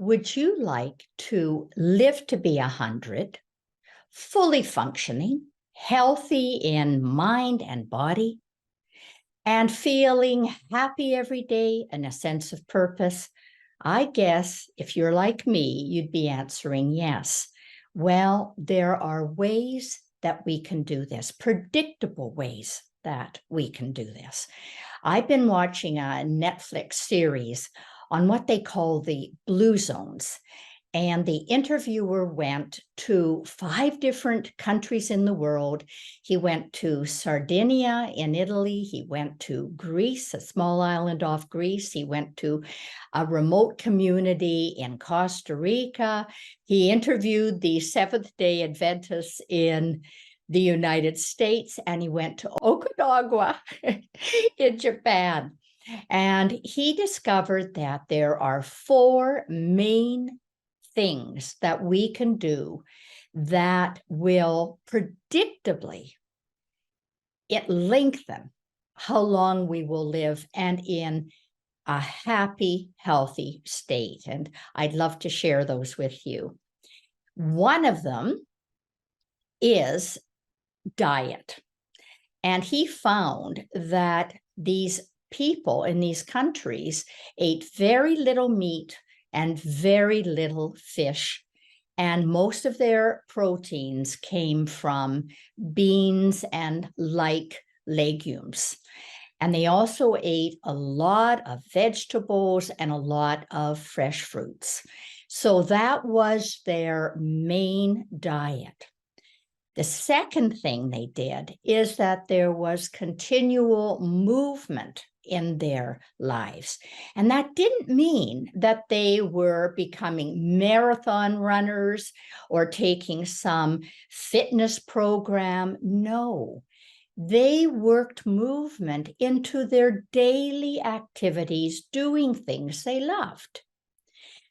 Would you like to live to be 100, fully functioning, healthy in mind and body, and feeling happy every day and a sense of purpose? I guess if you're like me, you'd be answering yes. Well, there are ways that we can do this, predictable ways that we can do this. I've been watching a Netflix series on what they call the blue zones. And the interviewer went to 5 different countries in the world. He went to Sardinia in Italy. He went to Greece, a small island off Greece. He went to a remote community in Costa Rica. He interviewed the Seventh-day Adventists in the United States, and he went to Okinawa in Japan. And he discovered that there are 4 main things that we can do that will predictably lengthen how long we will live and in a happy, healthy state. And I'd love to share those with you. One of them is diet. And he found that these people in these countries ate very little meat and very little fish. And most of their proteins came from beans and legumes. And they also ate a lot of vegetables and a lot of fresh fruits. So that was their main diet. The second thing they did is that there was continual movement in their lives. And that didn't mean that they were becoming marathon runners or taking some fitness program. No, they worked movement into their daily activities, doing things they loved.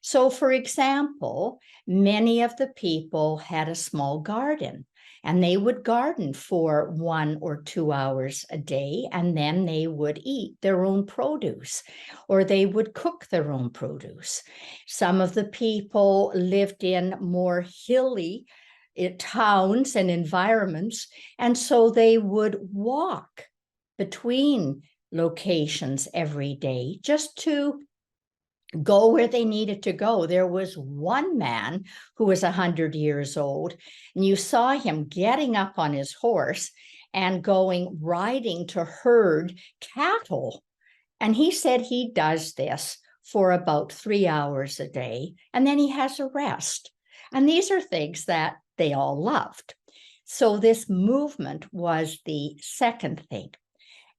So, for example, many of the people had a small garden. And they would garden for 1 or 2 hours a day, and then they would eat their own produce, or they would cook their own produce. Some of the people lived in more hilly towns and environments, and so they would walk between locations every day just to go where they needed to go. There was one man who was 100 years old, and you saw him getting up on his horse and riding to herd cattle. And he said he does this for about 3 hours a day, and then he has a rest. And these are things that they all loved. So this movement was the second thing.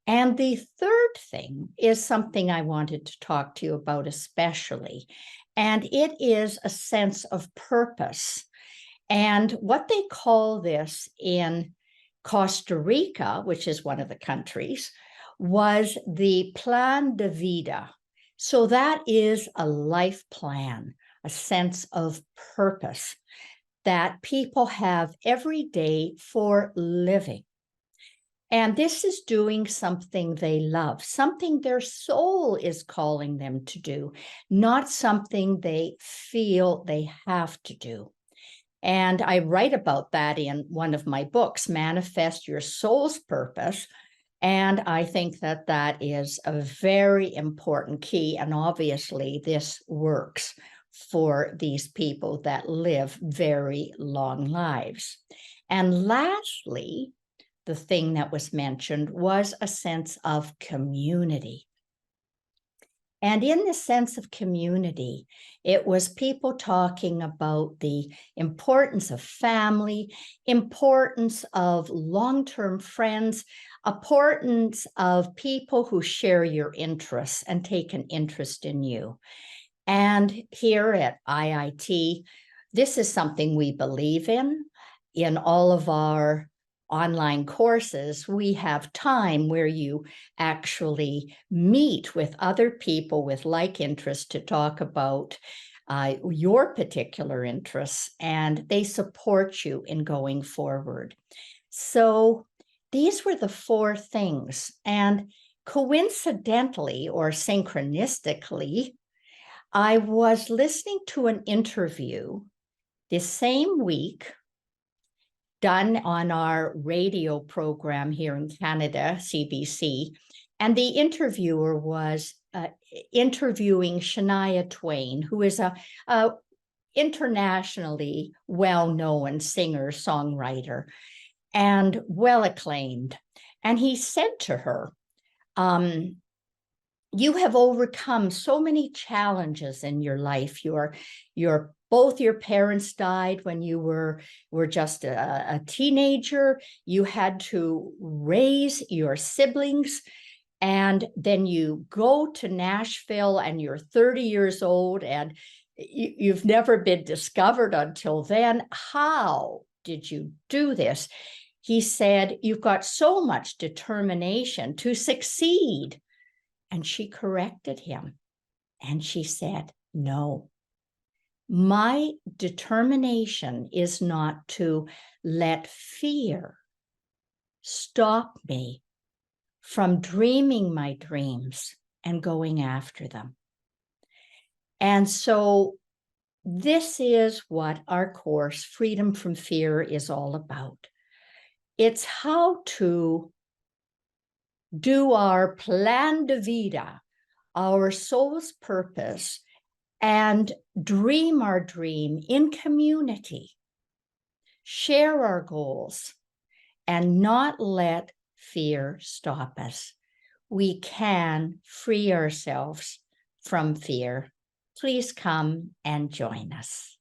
And the third thing is something I wanted to talk to you about especially, and it is a sense of purpose. And what they call this in Costa Rica, which is one of the countries, was the plan de vida. So that is a life plan, a sense of purpose that people have every day for living. And this is doing something they love, something their soul is calling them to do, not something they feel they have to do. And I write about that in one of my books, Manifest Your Soul's Purpose. And I think that that is a very important key. And obviously, this works for these people that live very long lives. And lastly, the thing that was mentioned was a sense of community. And in the sense of community, it was people talking about the importance of family, importance of long-term friends, importance of people who share your interests and take an interest in you. And here at IIT, this is something we believe in. In all of our online courses, we have time where you actually meet with other people with like interests to talk about your particular interests, and they support you in going forward. So these were the 4 things. And coincidentally or synchronistically, I was listening to an interview this same week done on our radio program here in Canada, CBC, and the interviewer was interviewing Shania Twain, who is a internationally well-known singer, songwriter, and well-acclaimed. And he said to her, you have overcome so many challenges in your life. Both your parents died when you were just a teenager. You had to raise your siblings, and then you go to Nashville and you're 30 years old and you've never been discovered until then. How did you do this? He said, you've got so much determination to succeed. And she corrected him and she said, no, my determination is not to let fear stop me from dreaming my dreams and going after them. And so this is what our course, Freedom from Fear, is all about. It's how to do our plan de vida, our soul's purpose, and dream our dream in community, share our goals, and not let fear stop us. We can free ourselves from fear. Please come and join us.